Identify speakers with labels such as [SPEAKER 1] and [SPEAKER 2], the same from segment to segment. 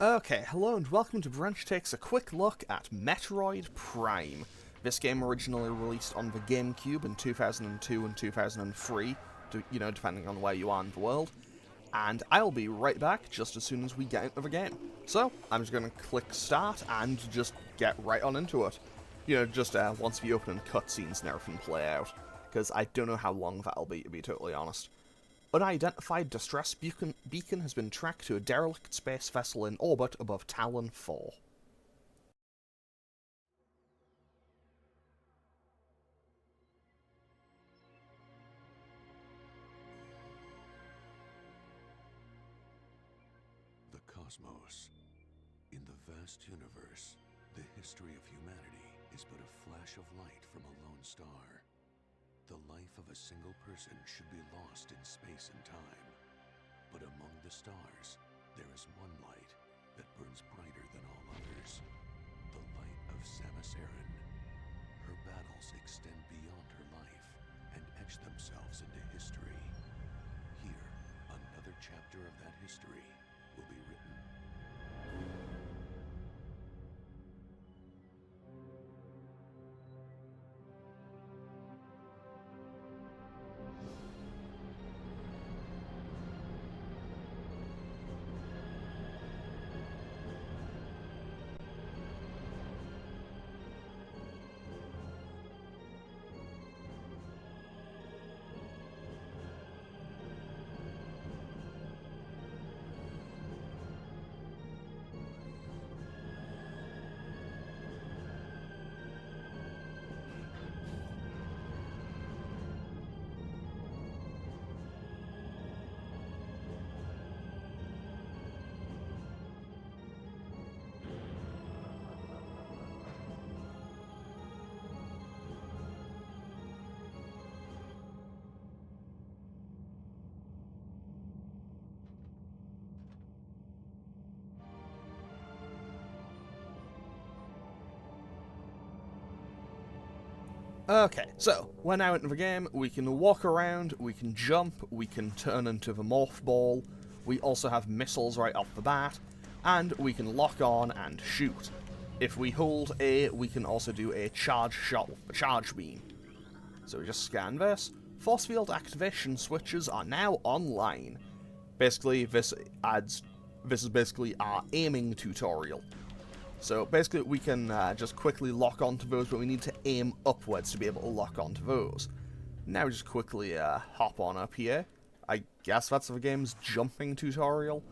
[SPEAKER 1] Okay, hello and welcome to Branch Takes a quick look at Metroid Prime. This game originally released on the Gamecube in 2002 and 2003, depending on where you are in the world. And I'll be right back just as soon as we get into the game. So, I'm just going to click start and just get right on into it. Once the opening cutscenes and everything play out. Because I don't know how long that'll be, to be totally honest. Unidentified distress beacon has been tracked to a derelict space vessel in orbit above Talon 4.
[SPEAKER 2] The cosmos. In the vast universe, the history of humanity is but a flash of light from a lone star. The life of a single person should be lost in space and time. But among the stars, there is one light that burns brighter than all others. The light of Samus Aran. Her battles extend beyond her life and etch themselves into history. Here, another chapter of that history will be written.
[SPEAKER 1] Okay, so, we're now into the game, we can walk around, we can jump, we can turn into the morph ball, we also have missiles right off the bat, and we can lock on and shoot. If we hold A, we can also do a charge shot with the charge beam. So we just scan this. Force field activation switches are now online. Basically, this is basically our aiming tutorial. So basically we can just quickly lock onto those, but we need to aim upwards to be able to lock onto those. Now just quickly hop on up here. I guess that's the game's jumping tutorial.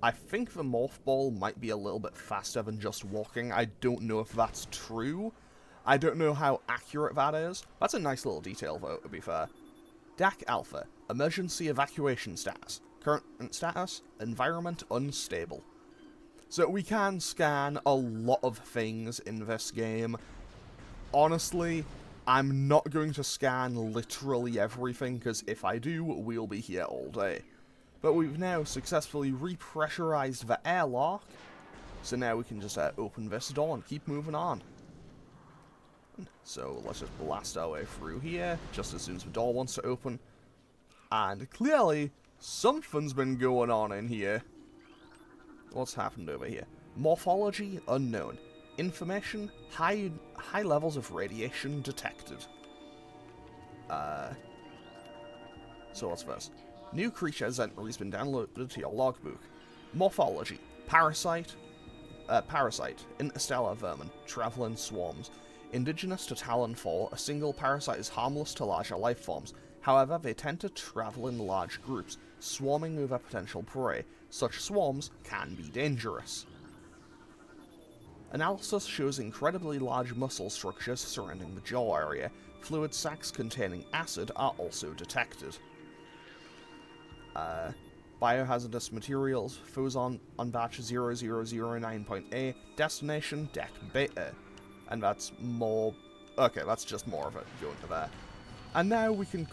[SPEAKER 1] I think the morph ball might be a little bit faster than just walking. I don't know if that's true. I don't know how accurate that is. That's a nice little detail though, to be fair. DAC Alpha, emergency evacuation status. Current status, environment unstable. So we can scan a lot of things in this game. Honestly, I'm not going to scan literally everything, because if I do, we'll be here all day. But we've now successfully repressurized the airlock, so now we can just open this door and keep moving on. So let's just blast our way through here, just as soon as the door wants to open. And clearly, something's been going on in here. What's happened over here? Morphology unknown. Information high levels of radiation detected. So what's this? New creature's entry's been downloaded to your logbook. Morphology. Parasite. Interstellar vermin. Traveling swarms. Indigenous to Talon 4, a single parasite is harmless to larger life forms. However, they tend to travel in large groups, swarming over potential prey. Such swarms can be dangerous. Analysis shows incredibly large muscle structures surrounding the jaw area. Fluid sacs containing acid are also detected. Biohazardous materials, foes on batch 0009.A, destination deck beta. And that's more... okay, that's just more of it going to there. And now we can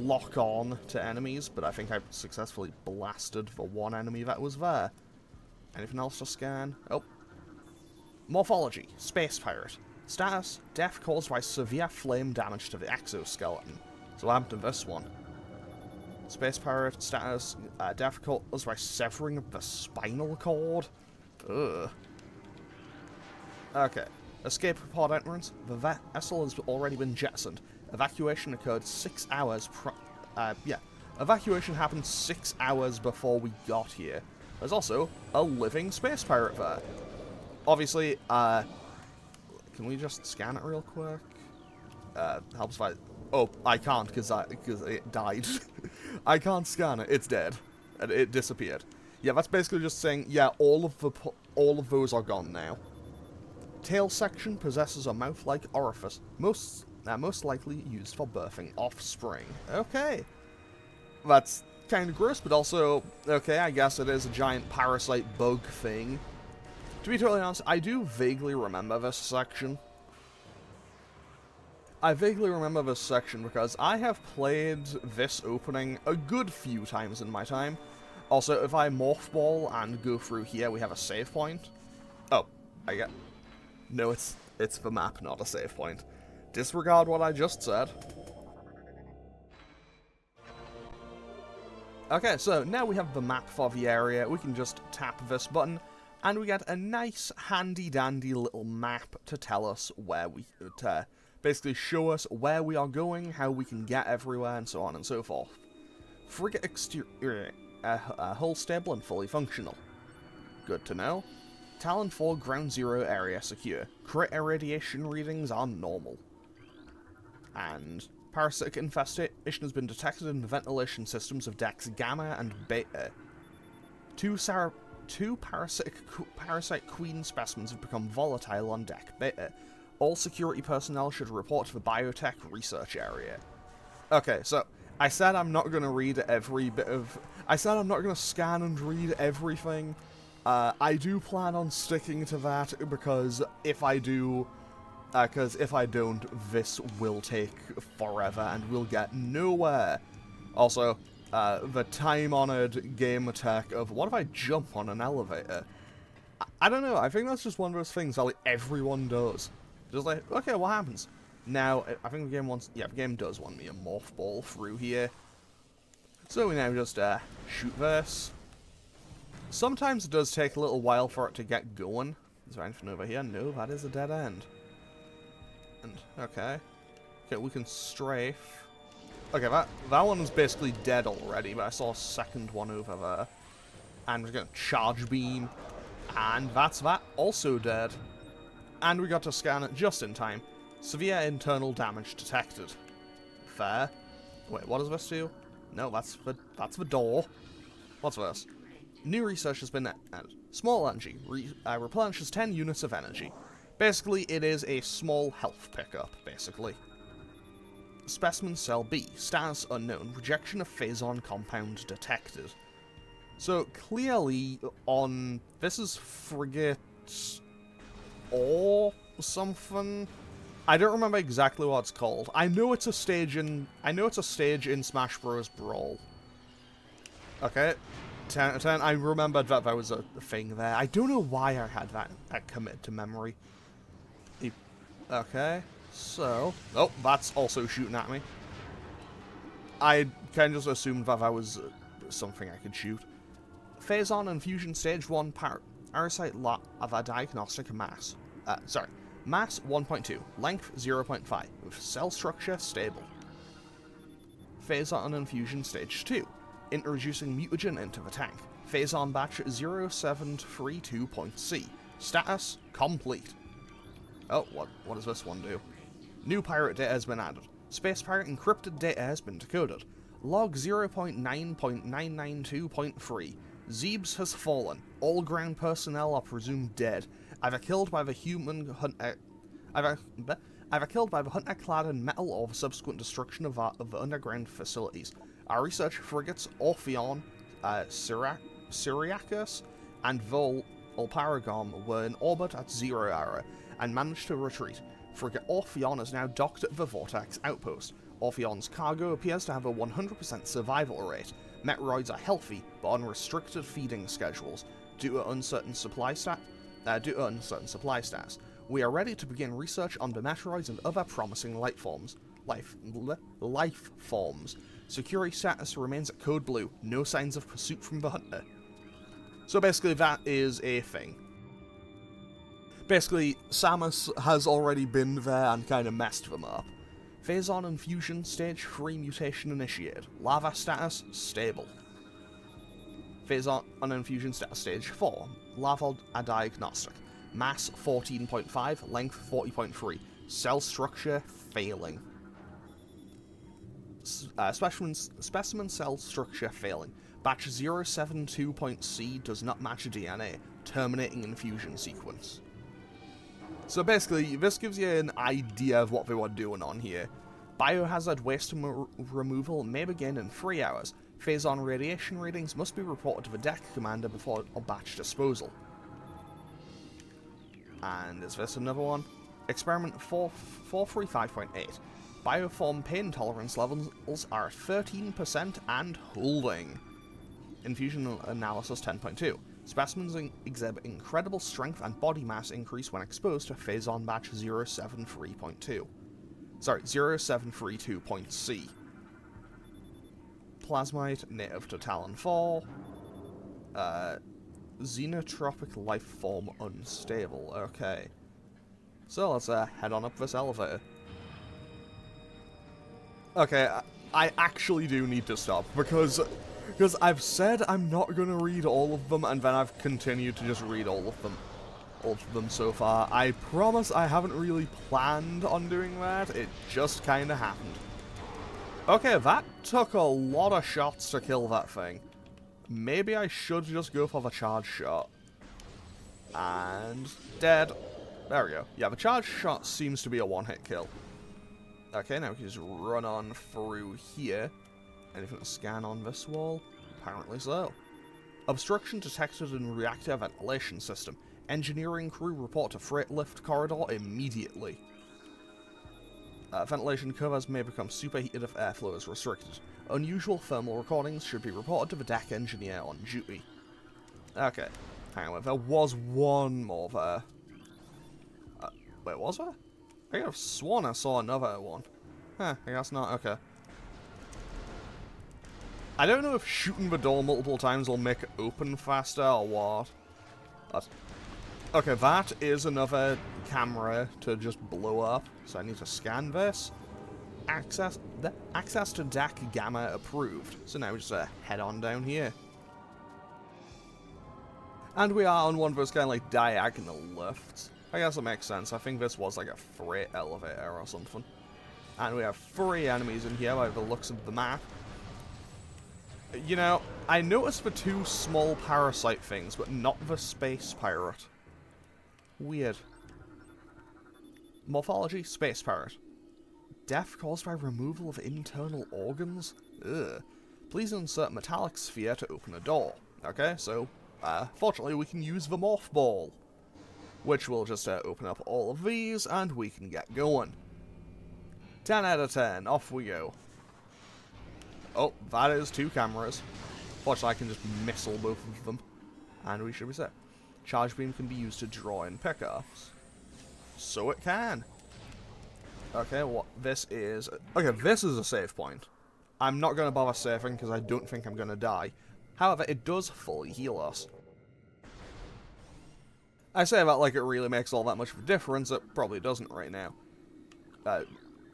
[SPEAKER 1] lock on to enemies, but I think I've successfully blasted the one enemy that was there. Anything else to scan? Oh. Morphology. Space Pirate. Status. Death caused by severe flame damage to the exoskeleton. So what happened to this one? Space pirate status difficult us by severing the spinal cord. Ugh. Okay. Escape pod entrance. The vessel has already been jettisoned. Evacuation occurred 6 hours. Evacuation happened 6 hours before we got here. There's also a living space pirate there. Obviously, can we just scan it real quick? Helps if I... Oh, I can't because it died. I can't scan it. It's dead. And it disappeared. Yeah, that's basically just saying, yeah, all of those are gone now. Tail section possesses a mouth-like orifice, most likely used for birthing offspring. Okay. That's kind of gross, but also, okay, I guess it is a giant parasite bug thing. To be totally honest, I do vaguely remember this section. I vaguely remember this section because I have played this opening a good few times in my time. Also, if I morph ball and go through here, we have a save point. Oh, I get... No, it's the map, not a save point. Disregard what I just said. Okay, so now we have the map for the area. We can just tap this button, and we get a nice, handy-dandy little map to tell us where we... to basically show us where we are going, how we can get everywhere, and so on and so forth. Frigate exterior... hull stable and fully functional. Good to know. Talon 4 Ground Zero area secure. Crit irradiation readings are normal. And parasitic infestation has been detected in the ventilation systems of decks Gamma and Beta. Two parasite queen specimens have become volatile on deck Beta. All security personnel should report to the biotech research area. Okay, so I said I'm not going to read every bit of... I said I'm not going to scan and read everything. I do plan on sticking to that because if I do... Because if I don't, this will take forever and we'll get nowhere. Also, the time-honored game attack of, what if I jump on an elevator? I don't know, I think that's just one of those things that like, everyone does. Just like, okay, what happens? Now, I think the game wants... Yeah, the game does want me a morph ball through here. So we now just shoot this. Sometimes it does take a little while for it to get going. Is there anything over here? No, that is a dead end. And, okay. Okay, we can strafe. Okay, that one was basically dead already, but I saw a second one over there. And we're gonna charge beam. And that's that, also dead. And we got to scan it just in time. Severe internal damage detected. Fair. Wait, what does this do? No, that's the door. What's this? New research has been added. Small energy. Replenishes 10 units of energy. Basically, it is a small health pickup, basically. Specimen Cell B. Status unknown. Rejection of Phazon compound detected. So, clearly, on... This is Frigate... or something? I don't remember exactly what it's called. I know it's a stage in Smash Bros. Brawl. Okay. 10 out of 10. I remembered that there was a thing there. I don't know why I had that committed to memory. Okay. So... Oh, that's also shooting at me. I kind of just assumed that was something I could shoot. Phazon Infusion Stage 1 Parasite lot of a diagnostic mass. Mass 1.2, length 0.5, with cell structure stable. Phazon Infusion Stage 2, introducing mutagen into the tank. Phazon Batch 0732.C, status complete. Oh, what does this one do? New pirate data has been added. Space pirate encrypted data has been decoded. Log 0.9.992.3. Zebes has fallen. All ground personnel are presumed dead. Either killed by the hunter clad in metal or the subsequent destruction of the underground facilities. Our research frigates Orpheon, Syriacus, and Volparagom were in orbit at 0 hour and managed to retreat. Frigate Orpheon is now docked at the Vortex outpost. Orpheon's cargo appears to have a 100% survival rate. Metroids are healthy, but on restricted feeding schedules due to uncertain supply status. We are ready to begin research on the Metroids and other promising life forms. life forms. Security status remains at code blue. No signs of pursuit from the hunter. So basically that is a thing. Basically, Samus has already been there and kind of messed them up. Phazon Infusion, Stage 3 mutation initiated. Lava status, stable. Phazon Infusion status, Stage 4. Lava diagnostic. Mass 14.5, length 40.3. Cell structure, failing. Specimen cell structure, failing. Batch 072.C does not match DNA. Terminating infusion sequence. So basically, this gives you an idea of what they were doing on here. Biohazard waste removal may begin in 3 hours. Phazon radiation readings must be reported to the deck commander before batch disposal. And is this another one? Experiment 435.8. Bioform pain tolerance levels are at 13% and holding. Infusion analysis 10.2. Specimens exhibit incredible strength and body mass increase when exposed to Phazon batch 073.2. Sorry, 0732.C. Plasmite, native to Talon 4. Xenotropic life form unstable. Okay. So let's head on up this elevator. Okay, I actually do need to stop, because I've said I'm not going to read all of them, and then I've continued to just read all of them so far. I promise I haven't really planned on doing that, it just kinda happened. Okay, that took a lot of shots to kill that thing. Maybe I should just go for the charge shot. And dead. There we go. Yeah, the charge shot seems to be a one-hit kill. Okay, now we can just run on through here. Anything to scan on this wall? Apparently so. Obstruction detected in reactor ventilation system. Engineering crew report to freight lift corridor immediately. Ventilation covers may become superheated if airflow is restricted. Unusual thermal recordings should be reported to the deck engineer on duty. Okay, hang on, there was one more there. Wait, was there? I could have sworn I saw another one. Huh, I guess not, okay. I don't know if shooting the door multiple times will make it open faster or what. Okay, that is another camera to just blow up, so I need to scan this. Access to DAC Gamma approved. So now we just head on down here. And we are on one of those kind of like diagonal lifts. I guess it makes sense. I think this was like a freight elevator or something. And we have 3 enemies in here by the looks of the map. You know, I noticed the 2 small parasite things, but not the space pirate. Weird. Morphology, space pirate. Death caused by removal of internal organs? Ugh. Please insert metallic sphere to open a door. Okay, so, fortunately we can use the morph ball. Which will just open up all of these, and we can get going. 10 out of 10, off we go. Oh, that is 2 cameras. Fortunately, I can just missile both of them. And we should be set. Charge beam can be used to draw in pickups. So it can. Okay, what this is... Okay, this is a save point. I'm not going to bother saving because I don't think I'm going to die. However, it does fully heal us. I say that like it really makes all that much of a difference. It probably doesn't right now.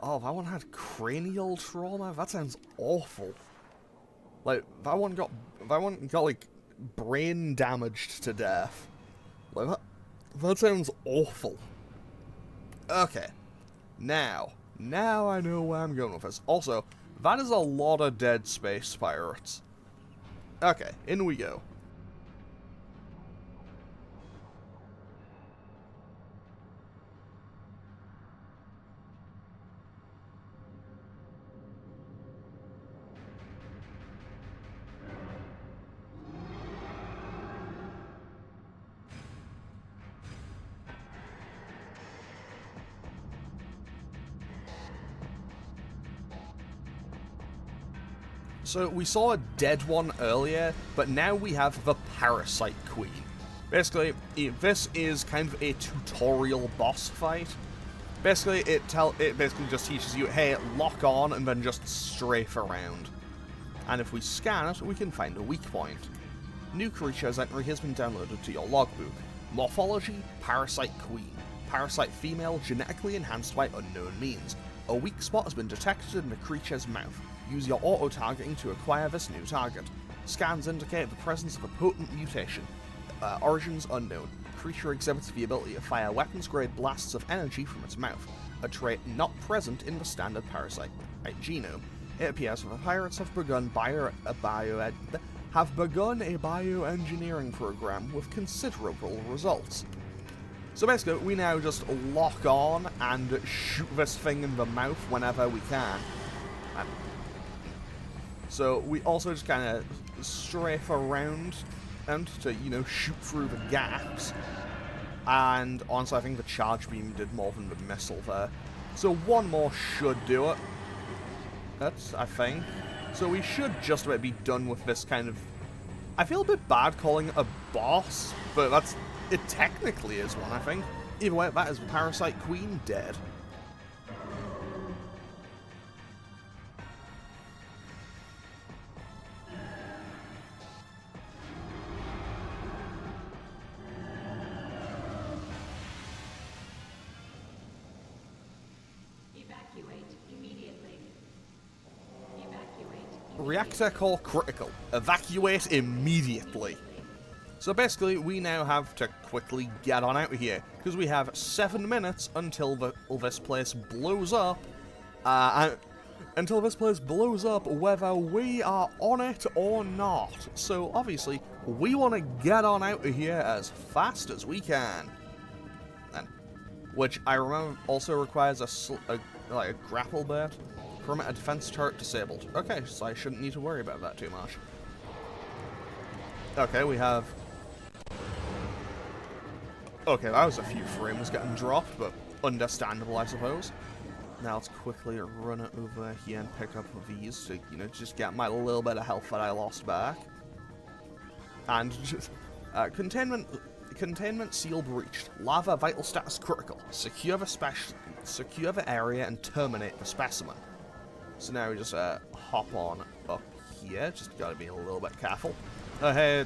[SPEAKER 1] Oh, that one had cranial trauma? That sounds awful. Like, that one got like, brain damaged to death. Like, that sounds awful. Okay. Now I know where I'm going with this. Also, that is a lot of dead space pirates. Okay, in we go. So we saw a dead one earlier, but now we have the Parasite Queen. Basically, this is kind of a tutorial boss fight. Basically, it basically just teaches you, hey, lock on and then just strafe around. And if we scan it, we can find a weak point. New creatures entry has been downloaded to your logbook. Morphology, Parasite Queen. Parasite female, genetically enhanced by unknown means. A weak spot has been detected in the creature's mouth. Use your auto-targeting to acquire this new target. Scans indicate the presence of a potent mutation. Origins unknown. Creature exhibits the ability to fire weapons-grade blasts of energy from its mouth, a trait not present in the standard parasite genome. It appears that the pirates have begun a bioengineering program with considerable results. So basically, we now just lock on and shoot this thing in the mouth whenever we can. So we also just kind of strafe around and to, you know, shoot through the gaps. And honestly, I think the charge beam did more than the missile there. So one more should do it. That's, I think. So we should just about be done with this kind of... I feel a bit bad calling it a boss, but that's... It technically is one, I think. Either way, that is Parasite Queen dead. Reactor core critical. Evacuate immediately. So basically, we now have to quickly get on out of here, because we have 7 minutes until this place blows up. Until this place blows up, whether we are on it or not. So obviously, we want to get on out of here as fast as we can. Which I remember also requires a grapple bit. Permit a defense turret disabled. Okay, so I shouldn't need to worry about that too much. Okay, we have... Okay, that was a few frames getting dropped, but understandable, I suppose. Now let's quickly run it over here and pick up these to, you know, just get my little bit of health that I lost back. And just... Containment seal breached. Lava vital status critical. Secure the area and terminate the specimen. So now we just hop on up here. Just gotta be a little bit careful. Hey,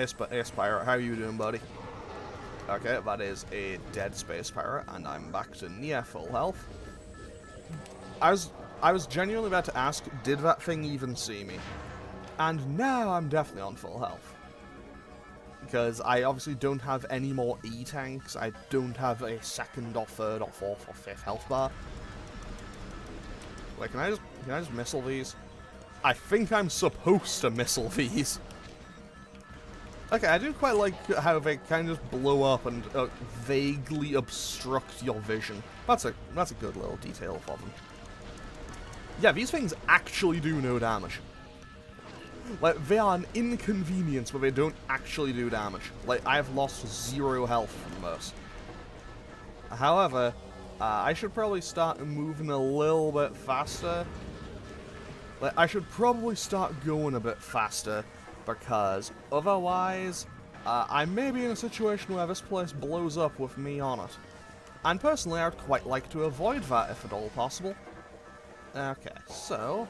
[SPEAKER 1] Space Pirate, how you doing, buddy? Okay, that is a dead Space Pirate, and I'm back to near full health. I was genuinely about to ask, did that thing even see me? And now I'm definitely on full health. Because I obviously don't have any more E-tanks, I don't have a second or third or fourth or fifth health bar. Wait, can I just missile these? I think I'm supposed to missile these. Okay, I do quite like how they kind of blow up and vaguely obstruct your vision. That's a good little detail for them. Yeah, these things actually do no damage. Like, they are an inconvenience, but they don't actually do damage. Like, I have lost 0 health from this. However, I should probably start moving a little bit faster. Like, I should probably start going a bit faster, because otherwise, I may be in a situation where this place blows up with me on it. And personally, I would quite like to avoid that if at all possible. Okay, so...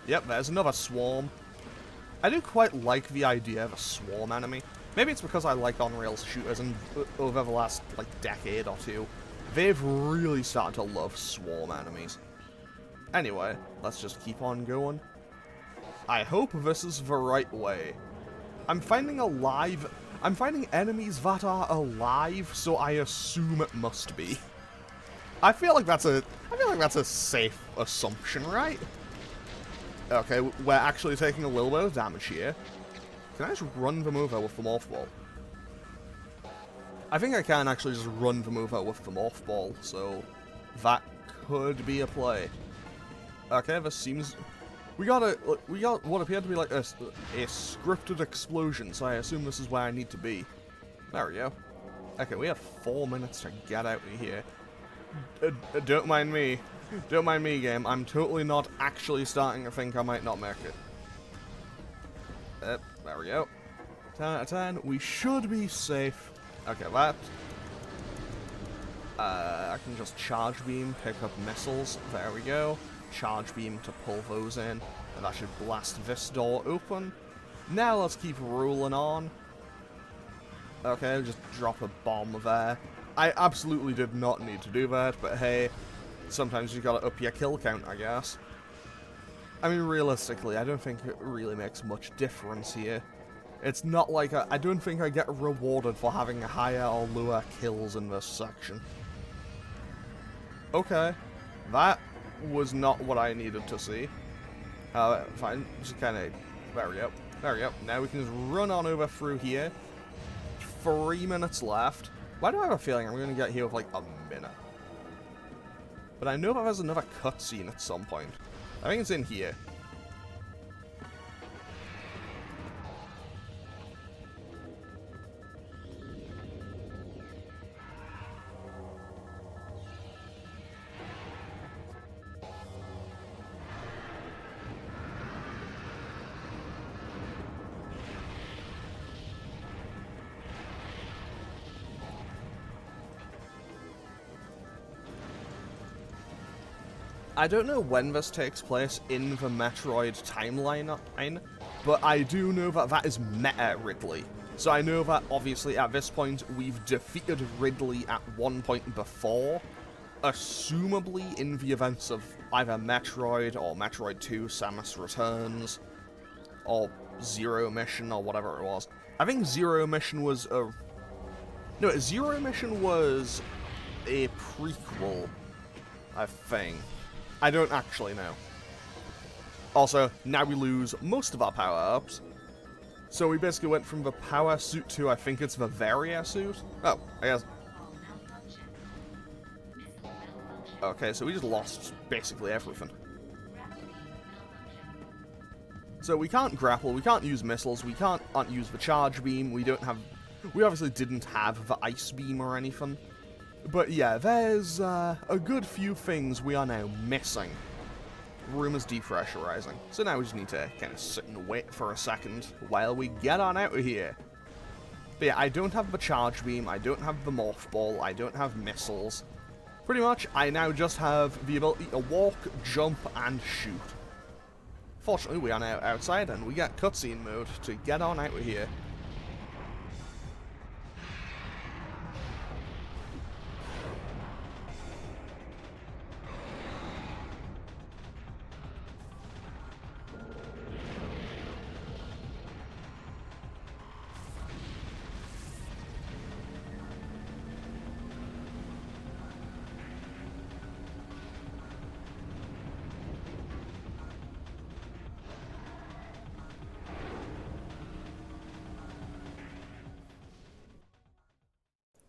[SPEAKER 1] Yep, there's another swarm. I do quite like the idea of a swarm enemy. Maybe it's because I like on-rails shooters, and over the last, like, decade or two, they've really started to love swarm enemies. Anyway, let's just keep on going. I hope this is the right way. I'm finding enemies that are alive, so I assume it must be. I feel like that's a safe assumption, right? Okay, we're actually taking a little bit of damage here. Can I just run them over with the Morph Ball? I think I can actually just run them over with the Morph Ball, so that could be a play. Okay, this seems... We got what appeared to be like a scripted explosion, so I assume this is where I need to be. There we go. Okay, we have 4 minutes to get out of here. Don't mind me. Don't mind me, game. I'm totally not actually starting to think I might not make it. There we go. 10 out of 10. We should be safe. Okay, that. I can just charge beam, pick up missiles. There we go. Charge beam to pull those in, and that should blast this door open. Now let's keep rolling on. Okay, just drop a bomb there. I absolutely did not need to do that, but hey, sometimes you gotta up your kill count, I guess. I mean, realistically, I don't think it really makes much difference here. It's not like I don't think I get rewarded for having higher or lower kills in this section. Okay, that was not what I needed to see. Fine, just kind of, there we go, there we go. Now we can just run on over through here. 3 minutes left. Why do I have a feeling I'm going to get here with like a minute? But I know that there's another cutscene at some point. I think it's in here. I don't know when this takes place in the Metroid timeline, but I do know that that is Meta Ridley. So I know that, obviously, at this point, we've defeated Ridley at one point before, assumably in the events of either Metroid or Metroid 2 Samus Returns, or Zero Mission, or whatever it was. I think Zero Mission was a... No, Zero Mission was a prequel, I think. I don't actually know. Also, now we lose most of our power-ups. So we basically went from the power suit to, I think it's the Varia suit? Oh, I guess. Okay, so we just lost basically everything. So we can't grapple, we can't use missiles, we can't use the charge beam, we obviously didn't have the ice beam or anything. But yeah, there's a good few things we are now missing. Room is depressurizing. So now we just need to kind of sit and wait for a second while we get on out of here. But yeah, I don't have the charge beam, I don't have the morph ball, I don't have missiles. Pretty much, I now just have the ability to walk, jump, and shoot. Fortunately, we are now outside and we get cutscene mode to get on out of here.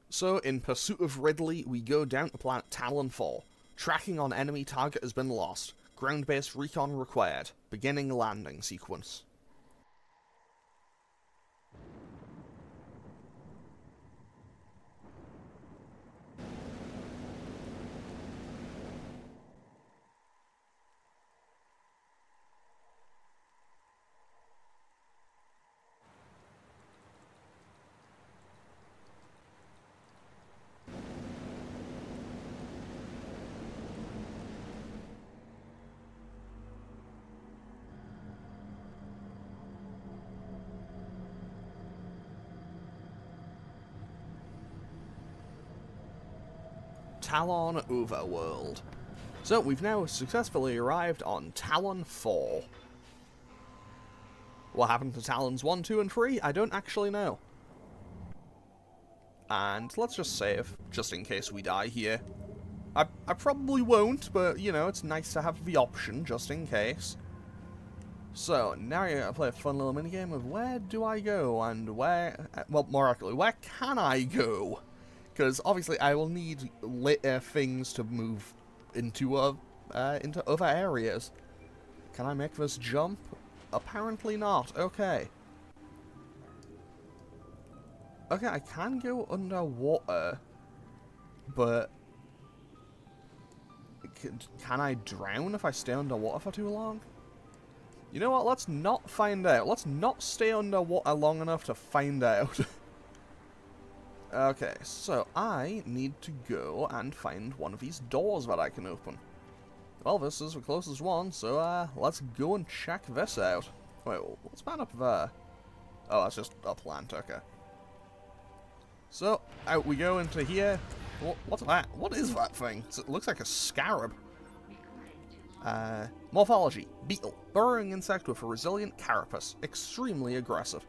[SPEAKER 1] So, in pursuit of Ridley, we go down to planet Talon 4. Tracking on enemy target has been lost. Ground-based recon required. Beginning landing sequence. Talon Overworld. So, we've now successfully arrived on Talon 4. What happened to Talons 1, 2, and 3? I don't actually know. And let's just save, just in case we die here. I probably won't, but, you know, it's nice to have the option, just in case. So, now you're going to play a fun little minigame of where do I go, and where... Well, more accurately, where can I go? Because obviously I will need later things to move into other areas. Can I make this jump? Apparently not. Okay. Okay, I can go underwater, but can I drown if I stay underwater for too long? You know what? Let's not find out. Let's not stay underwater long enough to find out. Okay, so I need to go and find one of these doors that I can open. Well, this is the closest one, so let's go and check this out. Wait, what's that up there? Oh, that's just a plant, okay. So, out we go into here. What's that? What is that thing? It looks like a scarab. Morphology. Beetle. Burrowing insect with a resilient carapace. Extremely aggressive.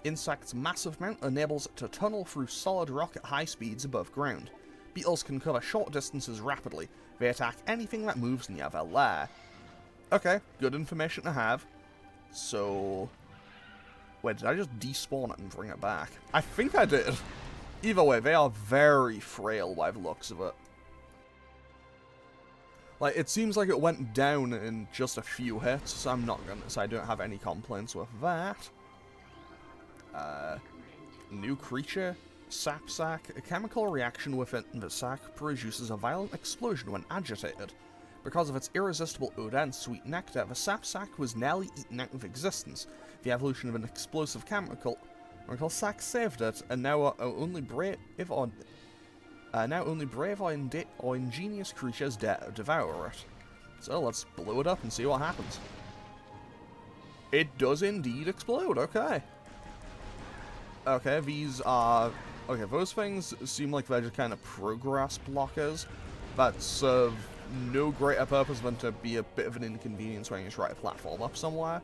[SPEAKER 1] Insect's massive mount enables it to tunnel through solid rock at high speeds above ground. Beetles can cover short distances rapidly. They attack anything that moves near their lair. Okay, good information to have. So... Wait, did I just despawn it and bring it back? I think I did. Either way, they are very frail by the looks of it. Like, it seems like it went down in just a few hits, so I'm not gonna say I don't have any complaints with that. New creature, sap sac. A chemical reaction within the sac produces a violent explosion when agitated. Because of its irresistible odor and sweet nectar, the sap sac was nearly eaten out of existence. The evolution of an explosive chemical sac saved it, and now only brave or ingenious creatures dare to devour it. So let's blow it up and see what happens. It does indeed explode, okay. Okay, these are... Okay, those things seem like they're just kind of progress blockers that serve no greater purpose than to be a bit of an inconvenience when you try to platform up somewhere.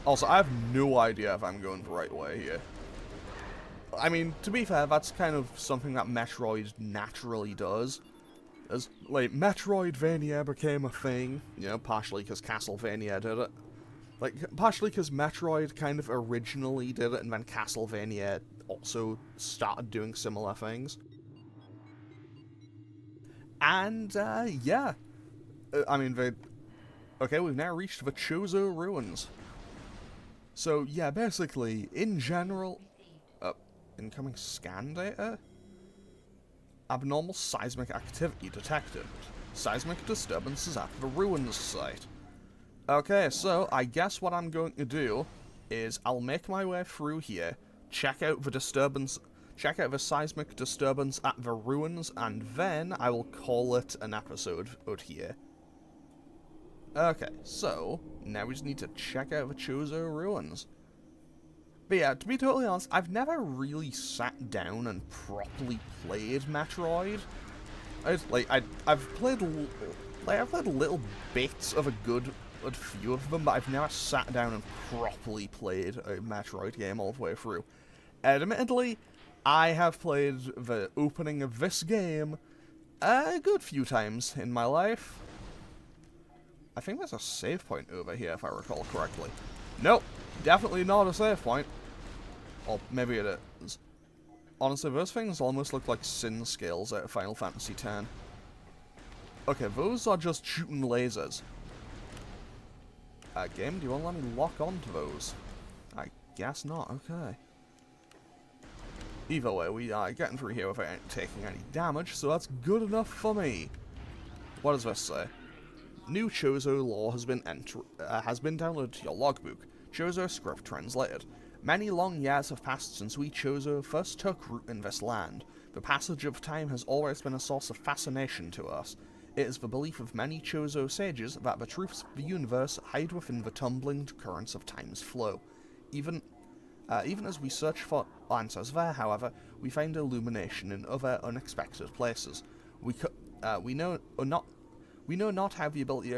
[SPEAKER 1] Also, I have no idea if I'm going the right way here. I mean, to be fair, that's kind of something that Metroid naturally does. As, like, Metroidvania became a thing, you know, partially because Castlevania did it. Like, partially because Metroid kind of originally did it, and then Castlevania also started doing similar things. And, yeah. I mean, okay, we've now reached the Chozo Ruins. So, yeah, basically, in general... incoming scan data? Abnormal seismic activity detected. Seismic disturbances at the ruins site. Okay, so I guess what I'm going to do is I'll make my way through here, check out the seismic disturbance at the ruins, and then I will call it an episode out here. Okay, so now we just need to check out the Chozo Ruins. But yeah, to be totally honest, I've never really sat down and properly played Metroid. I've played little bits of a few of them, but I've never sat down and properly played a Metroid game all the way through. Admittedly, I have played the opening of this game a good few times in my life. I think there's a save point over here, if I recall correctly. Nope, definitely not a save point. Or maybe it is. Honestly, those things almost look like sin scales out of Final Fantasy X. Okay, those are just shooting lasers. Game, do you want to let me lock onto those? I guess not, okay. Either way, we are getting through here without taking any damage, so that's good enough for me. What does this say? New Chozo lore has been downloaded to your logbook. Chozo script translated. Many long years have passed since we Chozo first took root in this land. The passage of time has always been a source of fascination to us. It is the belief of many Chozo sages that the truths of the universe hide within the tumbling currents of time's flow. Even as we search for answers there, however, we find illumination in other unexpected places. We know not how the ability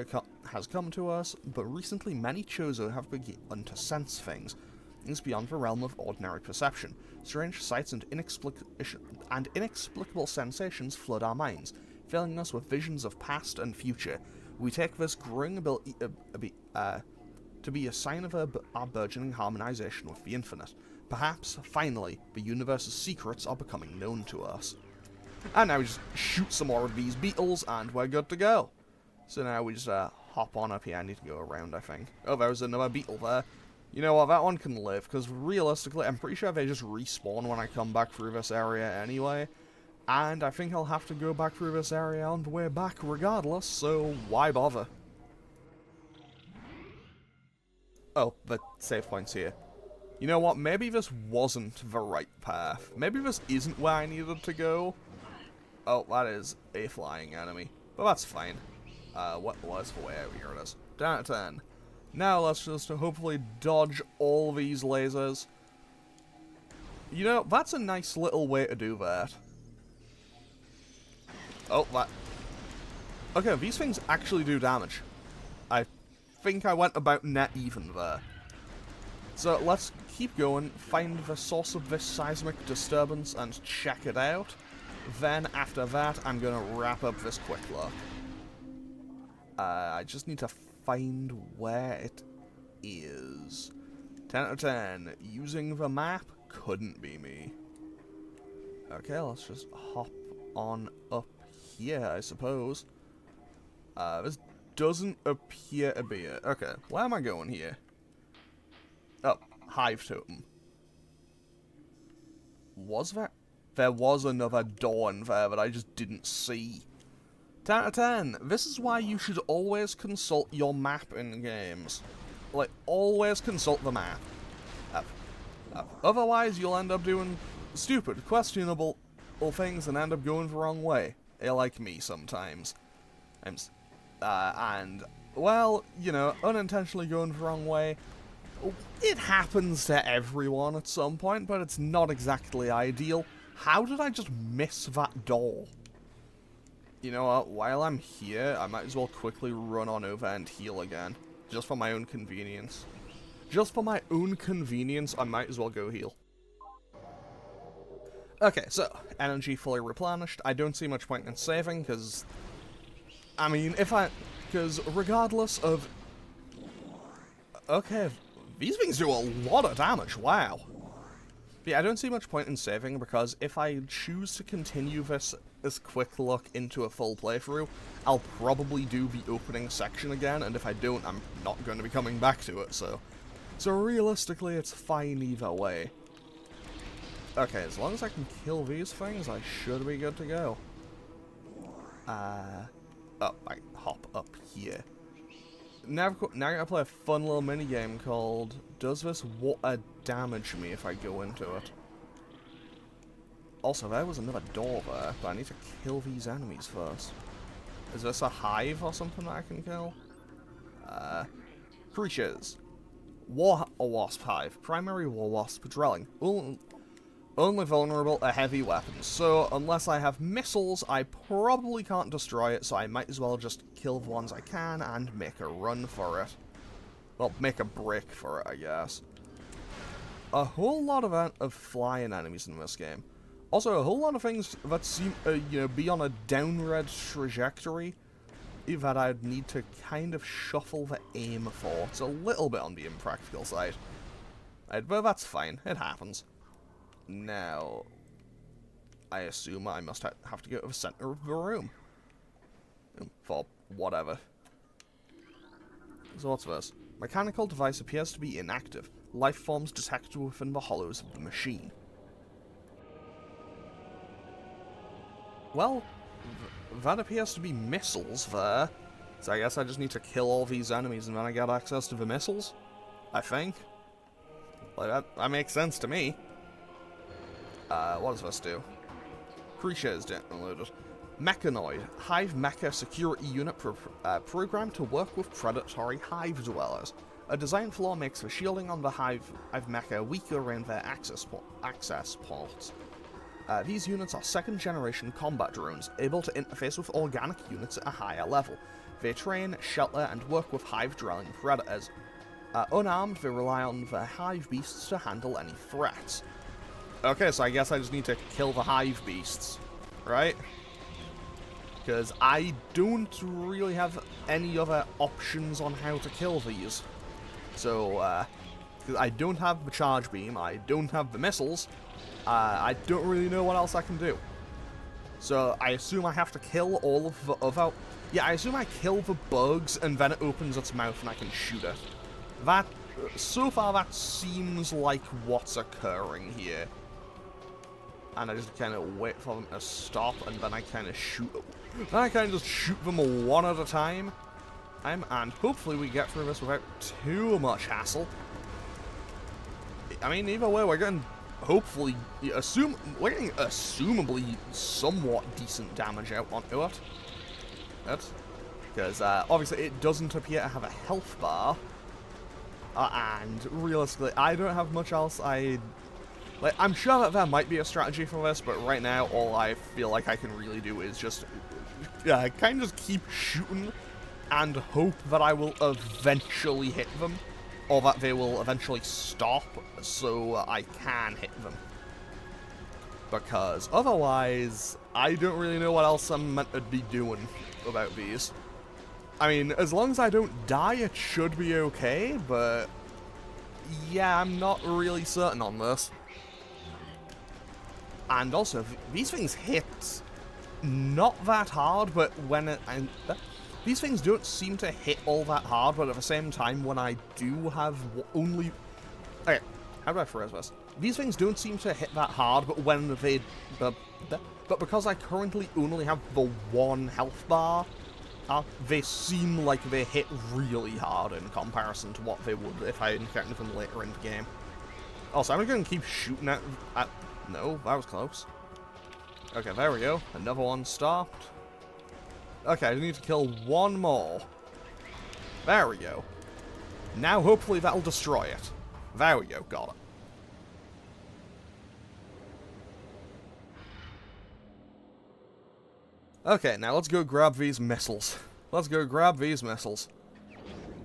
[SPEAKER 1] has come to us, but recently many Chozo have begun to sense things beyond the realm of ordinary perception. Strange sights and inexplicable sensations flood our minds, filling us with visions of past and future. We take this growing ability to be a sign of our burgeoning harmonization with the infinite. Perhaps, finally, the universe's secrets are becoming known to us. And now we just shoot some more of these beetles, and we're good to go. So now we just hop on up here. I need to go around, I think. Oh, there's another beetle there. You know what, that one can live, because realistically, I'm pretty sure they just respawn when I come back through this area anyway. And I think I'll have to go back through this area on the way back regardless, so why bother? Oh, but save point's here. You know what? Maybe this wasn't the right path. Maybe this isn't where I needed to go. Oh, that is a flying enemy. But that's fine. What was the way out? Here it is. Down at 10. Now let's just hopefully dodge all these lasers. You know, that's a nice little way to do that. Oh, that... Okay, these things actually do damage. I think I went about net even there. So let's keep going, find the source of this seismic disturbance and check it out. Then after that, I'm going to wrap up this quick look. I just need to find where it is. 10 out of 10. Using the map couldn't be me. Okay, let's just hop on up here, I suppose. This doesn't appear to be it. Okay, where am I going here? Oh, Hive Totem. Was there? There was another door in there that I just didn't see. 10 out of 10. This is why you should always consult your map in games. Like, always consult the map. Otherwise, you'll end up doing stupid, questionable things and end up going the wrong way. Like me sometimes. And, well, you know, unintentionally going the wrong way. It happens to everyone at some point, but it's not exactly ideal. How did I just miss that door? You know what, while I'm here, I might as well quickly run on over and heal again. Just for my own convenience. Just for my own convenience, I might as well go heal. Okay, so, energy fully replenished. I don't see much point in saving, because... I mean, because regardless of... Okay, these things do a lot of damage, wow. But yeah, I don't see much point in saving, because if I choose to continue this quick look into a full playthrough, I'll probably do the opening section again, and if I don't, I'm not going to be coming back to it, so... So realistically, it's fine either way. Okay, as long as I can kill these things, I should be good to go. Oh, I hop up here. Now I'm gonna play a fun little minigame called Does This Water Damage Me If I Go Into It? Also, there was another door there, but I need to kill these enemies first. Is this a hive or something that I can kill? Creatures. War or Wasp Hive. Primary War Wasp dwelling. Only vulnerable to heavy weapons, so unless I have missiles, I probably can't destroy it, so I might as well just kill the ones I can and make a run for it. Well, make a break for it, I guess. A whole lot of flying enemies in this game. Also, a whole lot of things that seem, you know, be on a downward trajectory that I'd need to kind of shuffle the aim for. It's a little bit on the impractical side. But that's fine, it happens. Now, I assume I must have to go to the center of the room. For whatever. So what's this? Mechanical device appears to be inactive. Life forms detected within the hollows of the machine. Well, that appears to be missiles there. So I guess I just need to kill all these enemies and then I get access to the missiles? I think. Like, that makes sense to me. What does this do? Creatures downloaded. Mechanoid. Hive Mecha Security Unit programmed to work with predatory hive dwellers. A design flaw makes the shielding on the Hive Mecha weaker around their access ports. These units are second-generation combat drones, able to interface with organic units at a higher level. They train, shelter, and work with hive-dwelling predators. Unarmed, they rely on their hive beasts to handle any threats. Okay, so I guess I just need to kill the hive beasts, right? Because I don't really have any other options on how to kill these. So, because I don't have the charge beam, I don't have the missiles, I don't really know what else I can do. So, I assume I have to kill all of the other... Yeah, I assume I kill the bugs, and then it opens its mouth and I can shoot it. That... So far, that seems like what's occurring here. And I just kind of wait for them to stop, and then I kind of shoot them. Then I kind of just shoot them one at a time. And hopefully we get through this without too much hassle. I mean, either way, we're getting, hopefully, we're getting assumably somewhat decent damage out onto it. Because, obviously, it doesn't appear to have a health bar. And, realistically, I don't have much else like, I'm sure that there might be a strategy for this, but right now, all I feel like I can really do is just, kind of just keep shooting and hope that I will eventually hit them, or that they will eventually stop so I can hit them. Because otherwise, I don't really know what else I'm meant to be doing about these. I mean, as long as I don't die, it should be okay, but yeah, I'm not really certain on this. And also, these things hit not that hard, but when these things don't seem to hit all that hard, but at the same time, when I do have only... Okay, how do I phrase this? These things don't seem to hit that hard, but when they... But because I currently only have the one health bar, they seem like they hit really hard in comparison to what they would if I encountered them later in the game. Also, I'm going to keep shooting at... No, that was close. Okay, there we go. Another one stopped. Okay, I need to kill one more. There we go. Now, hopefully, that'll destroy it. There we go, got it. Okay, now let's go grab these missiles. Let's go grab these missiles.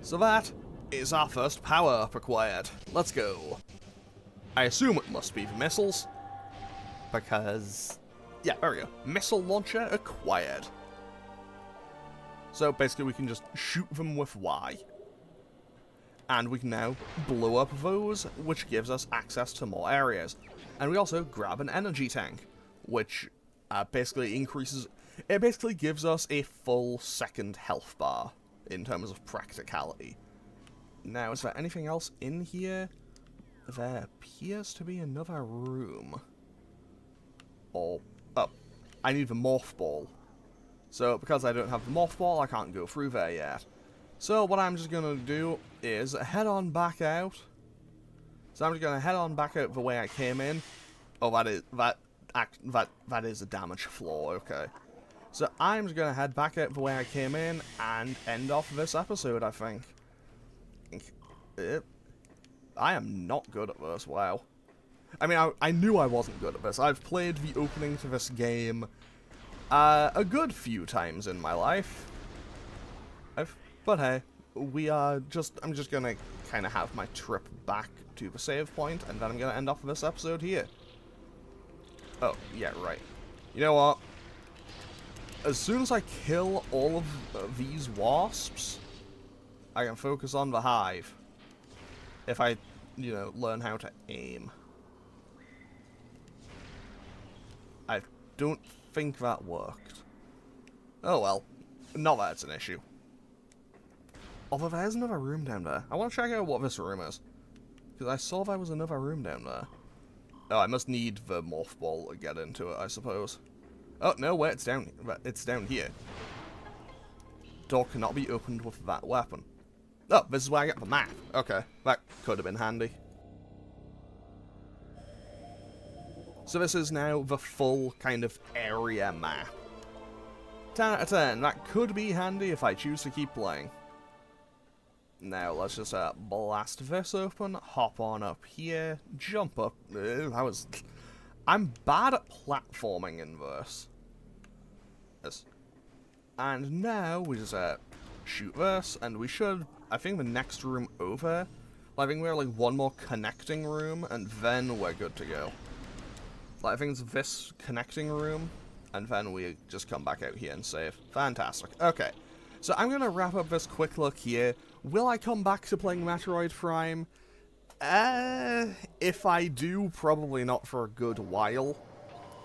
[SPEAKER 1] So that is our first power-up acquired. Let's go. I assume it must be the missiles, because... Yeah, there we go. Missile launcher acquired. So basically we can just shoot them with Y. And we can now blow up those, which gives us access to more areas. And we also grab an energy tank, which basically increases... It basically gives us a full second health bar, in terms of practicality. Now, is there anything else in here? There appears to be another room. Oh, I need the morph ball. So, because I don't have the morph ball, I can't go through there yet. So, what I'm just gonna do is head on back out. So, I'm just gonna head on back out the way I came in. Oh, that is a damage flaw, okay. So, I'm just gonna head back out the way I came in and end off this episode, I think. I am not good at this, wow. I mean, I knew I wasn't good at this. I've played the opening to this game a good few times in my life. But hey, I'm just gonna kind of have my trip back to the save point, and then I'm gonna end off this episode here. Oh, yeah, right. You know what? As soon as I kill all of these wasps, I can focus on the hive. If I, you know, learn how to aim. I don't think that worked. Oh well. Not that it's an issue. Although there's another room down there. I want to check out what this room is. Because I saw there was another room down there. Oh, I must need the morph ball to get into it, I suppose. Oh, no, wait, it's down here. Door cannot be opened with that weapon. Oh, this is where I get the map. Okay, that could have been handy. So this is now the full kind of area map. 10 out of 10, that could be handy if I choose to keep playing. Now, let's just blast this open, hop on up here, jump up. I'm bad at platforming in this. Yes. And now we just shoot this, and we should, I think the next room over, I think we're like one more connecting room, and then we're good to go. Like, I think it's this connecting room, and then we just come back out here and save. Fantastic. Okay, so I'm going to wrap up this quick look here. Will I come back to playing Metroid Prime? If I do, probably not for a good while.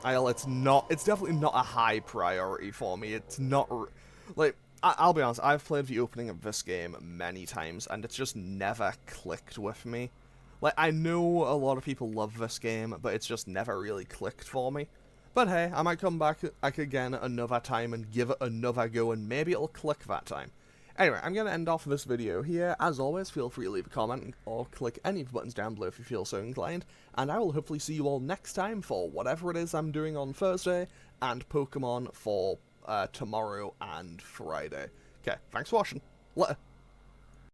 [SPEAKER 1] It's definitely not a high priority for me. It's not, like, I'll be honest, I've played the opening of this game many times, and it's just never clicked with me. Like, I know a lot of people love this game, but it's just never really clicked for me. But hey, I might come back again another time and give it another go, and maybe it'll click that time. Anyway, I'm going to end off this video here. As always, feel free to leave a comment or click any of the buttons down below if you feel so inclined, and I will hopefully see you all next time for whatever it is I'm doing on Thursday, and Pokemon for tomorrow and Friday. Okay, thanks for watching. Later.